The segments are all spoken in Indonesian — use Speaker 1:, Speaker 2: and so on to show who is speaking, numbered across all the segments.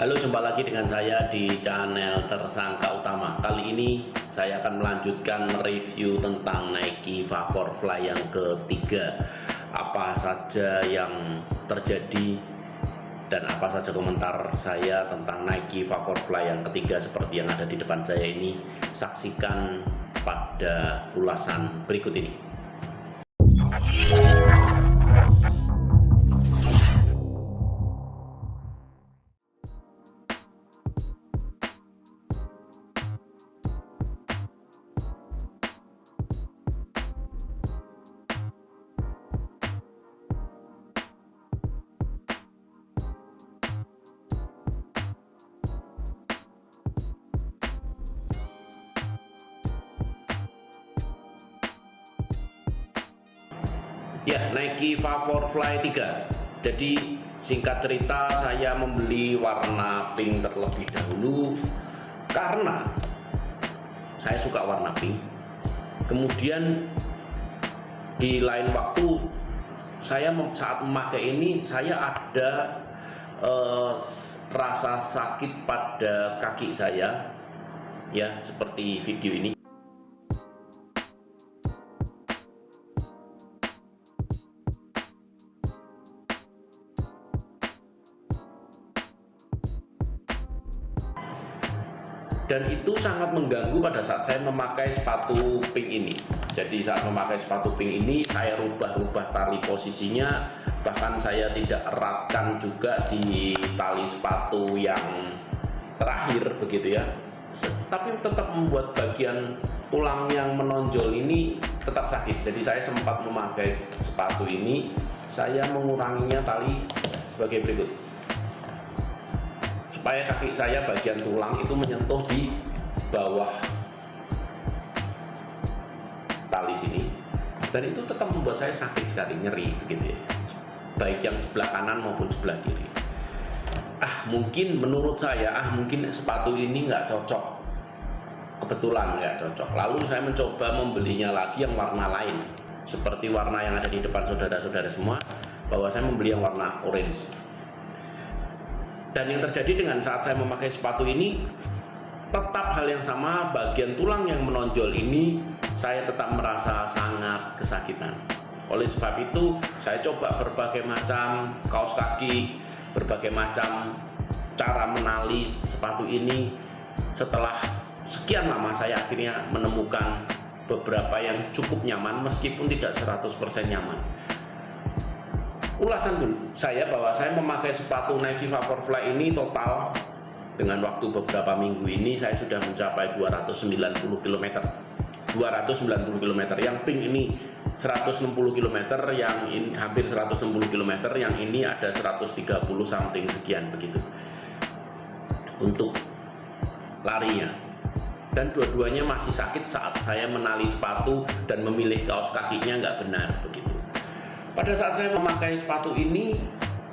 Speaker 1: Halo, jumpa lagi dengan saya di channel Tersangka Utama. Kali ini saya akan melanjutkan review tentang Nike Vaporfly yang ketiga. Apa saja yang terjadi dan apa saja komentar saya tentang Nike Vaporfly yang ketiga seperti yang ada di depan saya ini, saksikan pada ulasan berikut ini. Ya, Nike Vaporfly 3. Jadi singkat cerita, saya membeli warna pink terlebih dahulu karena saya suka warna pink. Kemudian di lain waktu saya saat memakai ini saya ada rasa sakit pada kaki saya, ya seperti video ini. Dan itu sangat mengganggu pada saat saya memakai sepatu pink ini. Jadi saat memakai sepatu pink ini saya rubah-rubah tali posisinya, bahkan saya tidak eratkan juga di tali sepatu yang terakhir begitu ya. Tapi tetap membuat bagian tulang yang menonjol ini tetap sakit. Jadi saya sempat memakai sepatu ini, saya menguranginya tali sebagai berikut, supaya kaki saya bagian tulang itu menyentuh di bawah tali sini, dan itu tetap membuat saya sakit sekali, nyeri begitu ya, baik yang sebelah kanan maupun sebelah kiri. Mungkin menurut saya mungkin sepatu ini nggak cocok, kebetulan nggak cocok. Lalu saya mencoba membelinya lagi yang warna lain, seperti warna yang ada di depan saudara-saudara semua, bahwa saya membeli yang warna orange. Dan yang terjadi dengan saat saya memakai sepatu ini, tetap hal yang sama, bagian tulang yang menonjol ini saya tetap merasa sangat kesakitan. Oleh sebab itu, saya coba berbagai macam kaos kaki, berbagai macam cara menali sepatu ini. Setelah sekian lama saya akhirnya menemukan beberapa yang cukup nyaman meskipun tidak 100% nyaman. Ulasan dulu saya bahwa saya memakai sepatu Nike Vaporfly ini total dengan waktu beberapa minggu ini saya sudah mencapai 290 km. 290 km. Yang pink ini 160 km, yang ini hampir 160 km, yang ini ada 130 something sekian begitu. Untuk larinya. Dan dua-duanya masih sakit saat saya menali sepatu dan memilih kaos kakinya nggak benar begitu. Pada saat saya memakai sepatu ini,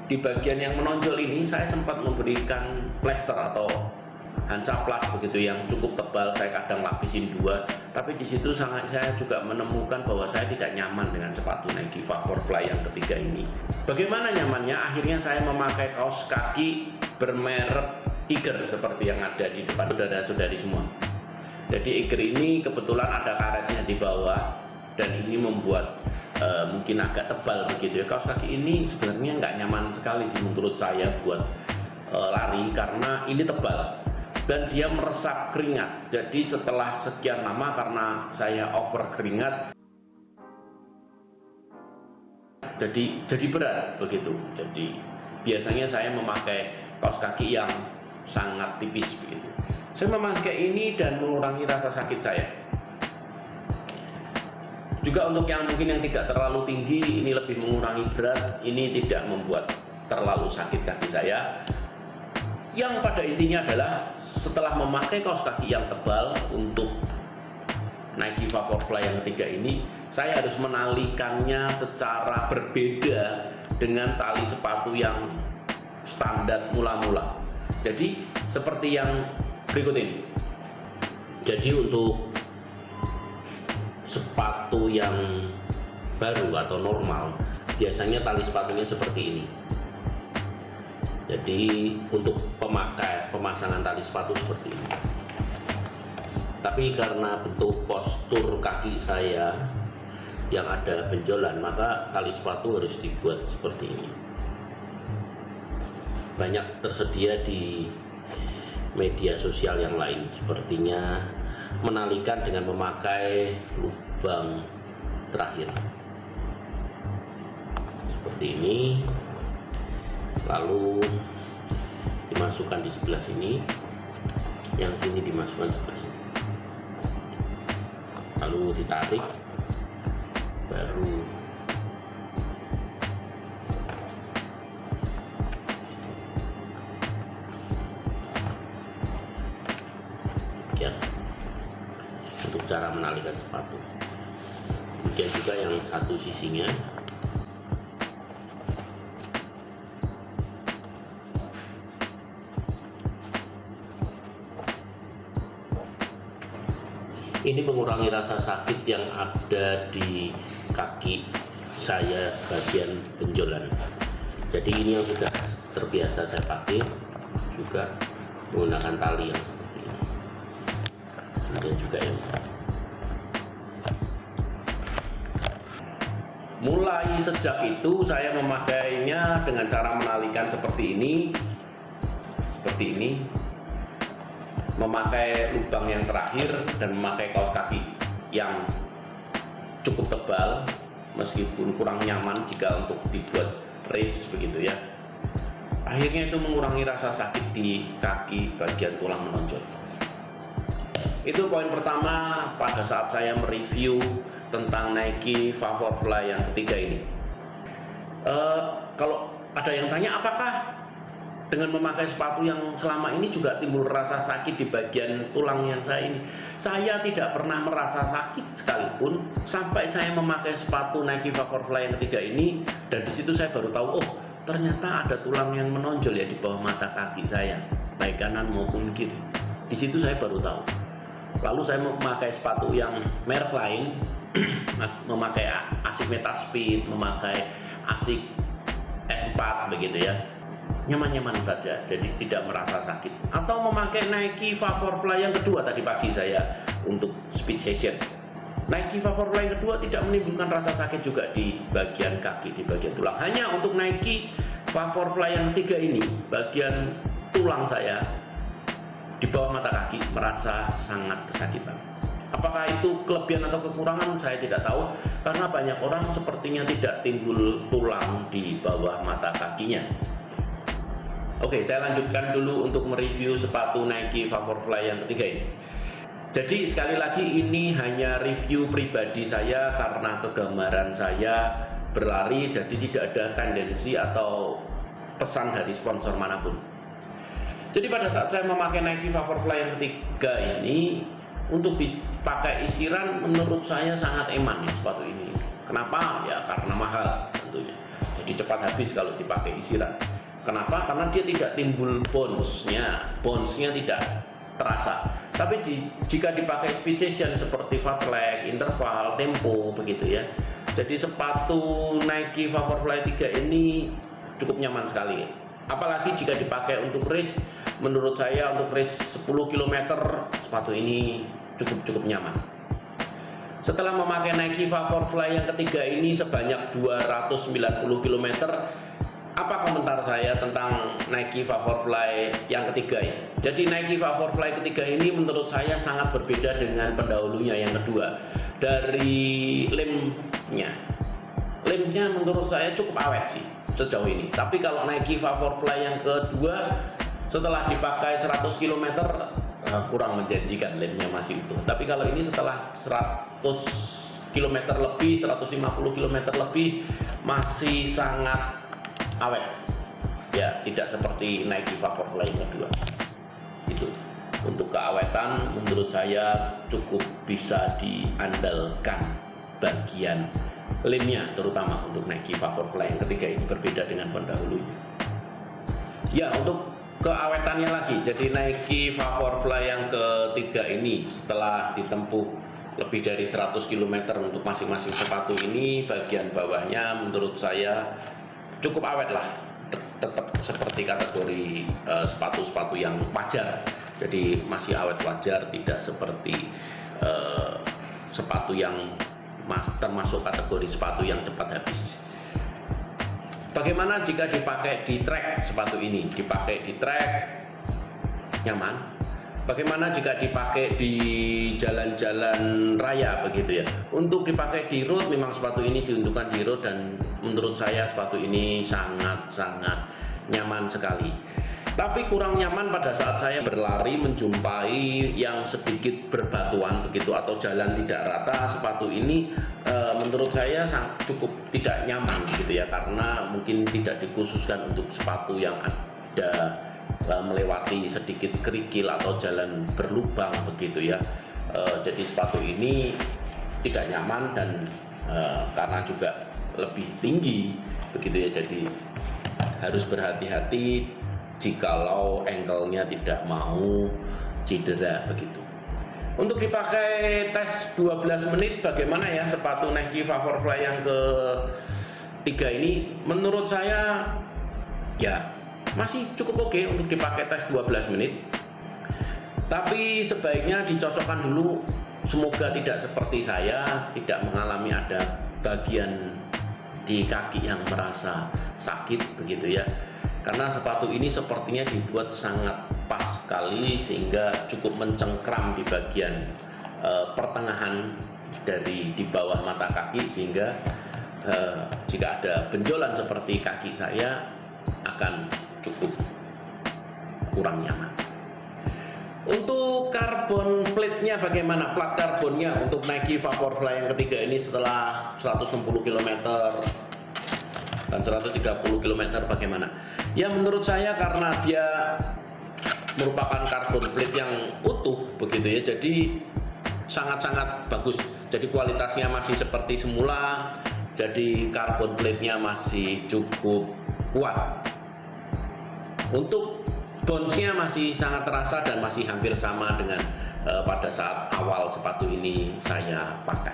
Speaker 1: di bagian yang menonjol ini saya sempat memberikan plester atau hancaplas begitu yang cukup tebal, saya kadang lapisin 2. Tapi di situ saya juga menemukan bahwa saya tidak nyaman dengan sepatu Nike Vaporfly yang ketiga ini. Bagaimana nyamannya? Akhirnya saya memakai kaos kaki bermerek Eiger seperti yang ada di depan saudara-saudari semua. Jadi Eiger ini kebetulan ada karetnya di bawah, dan ini membuat mungkin agak tebal begitu ya. Kaos kaki ini sebenarnya nggak nyaman sekali sih menurut saya buat lari, karena ini tebal dan dia meresap keringat. Jadi setelah sekian lama, karena saya over keringat, jadi berat begitu. Jadi biasanya saya memakai kaos kaki yang sangat tipis begitu. Saya memakai ini dan mengurangi rasa sakit saya. Juga untuk yang mungkin yang tidak terlalu tinggi, ini lebih mengurangi berat, ini tidak membuat terlalu sakit kaki saya. Yang pada intinya adalah setelah memakai kaos kaki yang tebal untuk Nike Vaporfly yang ketiga ini, saya harus menalikannya secara berbeda dengan tali sepatu yang standar mula-mula. Jadi seperti yang berikut ini. Jadi untuk sepatu yang baru atau normal, biasanya tali sepatunya seperti ini.
Speaker 2: Jadi untuk pemasangan tali sepatu seperti ini. Tapi karena bentuk postur kaki saya yang ada benjolan, maka tali sepatu harus dibuat seperti ini. Banyak tersedia di media sosial yang lain, sepertinya menalikan dengan memakai lubang terakhir seperti ini, lalu dimasukkan di sebelah sini, yang sini dimasukkan sebelah sini, lalu ditarik, baru demikian untuk cara menalikan sepatu. Demikian juga yang satu sisinya. Ini mengurangi rasa sakit yang ada di kaki saya bagian benjolan. Jadi ini yang sudah terbiasa saya pakai, juga menggunakan tali yang seperti ini. Kemudian juga ini.
Speaker 1: Mulai sejak itu saya memakainya dengan cara menalikan seperti ini, memakai lubang yang terakhir dan memakai kaos kaki yang cukup tebal, meskipun kurang nyaman jika untuk dibuat race begitu ya. Akhirnya itu mengurangi rasa sakit di kaki bagian tulang menonjol. Itu poin pertama pada saat saya mereview tentang Nike Vaporfly yang ketiga ini. Kalau ada yang tanya, apakah dengan memakai sepatu yang selama ini juga timbul rasa sakit di bagian tulang yang saya ini? Saya tidak pernah merasa sakit sekalipun sampai saya memakai sepatu Nike Vaporfly yang ketiga ini, dan di situ saya baru tahu, oh ternyata ada tulang yang menonjol ya di bawah mata kaki saya, baik kanan maupun kiri. Di situ saya baru tahu. Lalu saya memakai sepatu yang merek lain, memakai ASICS Metaspeed, memakai ASICS S4 begitu ya. Nyaman-nyaman saja, jadi tidak merasa sakit. Atau memakai Nike Vaporfly yang kedua tadi pagi saya untuk speed session. Nike Vaporfly yang kedua tidak menimbulkan rasa sakit juga di bagian kaki, di bagian tulang. Hanya untuk Nike Vaporfly yang ketiga ini, bagian tulang saya di bawah mata kaki merasa sangat kesakitan. Apakah itu kelebihan atau kekurangan saya tidak tahu, karena banyak orang sepertinya tidak timbul tulang di bawah mata kakinya. Oke, saya lanjutkan dulu untuk mereview sepatu Nike Vaporfly yang ketiga ini. Jadi sekali lagi ini hanya review pribadi saya karena kegemaran saya berlari, jadi tidak ada tendensi atau pesan dari sponsor manapun. Jadi pada saat saya memakai Nike Vaporfly yang ketiga ini, untuk dipakai isiran menurut saya sangat eman ya sepatu ini. Kenapa? Ya karena mahal tentunya. Jadi cepat habis kalau dipakai isiran. Kenapa? Karena dia tidak timbul bounce-nya tidak terasa. Tapi jika dipakai speed session seperti fast leg, interval, tempo begitu ya. Jadi sepatu Nike Vaporfly 3 ini cukup nyaman sekali. Apalagi jika dipakai untuk race, menurut saya untuk race 10 km sepatu ini cukup nyaman. Setelah memakai Nike Vaporfly yang ketiga ini sebanyak 290 km, apa komentar saya tentang Nike Vaporfly yang ketiga ini? Jadi Nike Vaporfly ketiga ini menurut saya sangat berbeda dengan pendahulunya yang kedua. Dari lemnya menurut saya cukup awet sih sejauh ini. Tapi kalau Nike Vaporfly yang kedua setelah dipakai 100 km kurang menjanjikan, lemnya masih utuh. Tapi kalau ini setelah 100 km lebih, 150 km lebih masih sangat awet ya, tidak seperti Nike Vaporfly yang kedua. Itu untuk keawetan menurut saya cukup bisa diandalkan bagian lemnya, terutama untuk Nike Vaporfly yang ketiga ini berbeda dengan pendahulunya. Ya, untuk keawetannya lagi, jadi Nike Vaporfly yang ketiga ini setelah ditempuh lebih dari 100 km untuk masing-masing sepatu ini, bagian bawahnya menurut saya cukup awet lah, tetap seperti kategori sepatu-sepatu yang wajar. Jadi masih awet wajar, tidak seperti sepatu yang termasuk kategori sepatu yang cepat habis. Bagaimana jika dipakai di trek sepatu ini? Dipakai di trek nyaman. Bagaimana jika dipakai di jalan-jalan raya begitu ya? Untuk dipakai di road, memang sepatu ini diuntukkan di road dan menurut saya sepatu ini sangat-sangat nyaman sekali. Tapi kurang nyaman pada saat saya berlari menjumpai yang sedikit berbatuan begitu atau jalan tidak rata. Sepatu ini menurut saya cukup tidak nyaman gitu ya, karena mungkin tidak dikhususkan untuk sepatu yang ada melewati sedikit kerikil atau jalan berlubang begitu ya. Jadi sepatu ini tidak nyaman dan karena juga lebih tinggi begitu ya, jadi harus berhati-hati jikalau ankle-nya tidak mau cedera begitu. Untuk dipakai tes 12 menit bagaimana ya sepatu Nike Vaporfly yang ketiga ini? Menurut saya ya masih cukup oke untuk dipakai tes 12 menit. Tapi sebaiknya dicocokkan dulu, semoga tidak seperti saya, tidak mengalami ada bagian di kaki yang merasa sakit begitu ya. Karena sepatu ini sepertinya dibuat sangat pas sekali sehingga cukup mencengkram di bagian pertengahan dari di bawah mata kaki, sehingga jika ada benjolan seperti kaki saya akan cukup kurang nyaman. Untuk karbon plate-nya bagaimana? Plat karbonnya untuk Nike Vaporfly yang ketiga ini setelah 160 km dan 130 km bagaimana? Ya menurut saya karena dia merupakan karbon plate yang utuh begitu ya, jadi sangat-sangat bagus. Jadi kualitasnya masih seperti semula, jadi karbon plate-nya masih cukup kuat. Untuk bounce-nya masih sangat terasa dan masih hampir sama dengan pada saat awal sepatu ini saya pakai.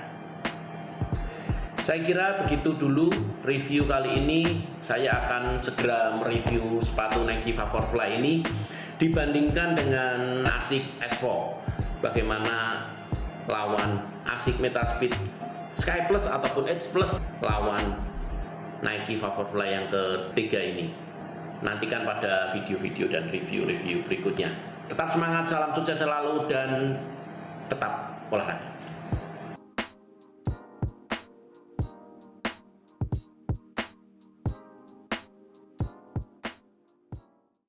Speaker 1: Saya kira begitu dulu review kali ini. Saya akan segera mereview sepatu Nike Vaporfly ini dibandingkan dengan ASICS S4. Bagaimana lawan ASICS Metaspeed Sky Plus ataupun Edge Plus lawan Nike Vaporfly yang ketiga ini. Nantikan pada video-video dan review-review berikutnya. Tetap semangat, salam sukses selalu dan tetap olahraga.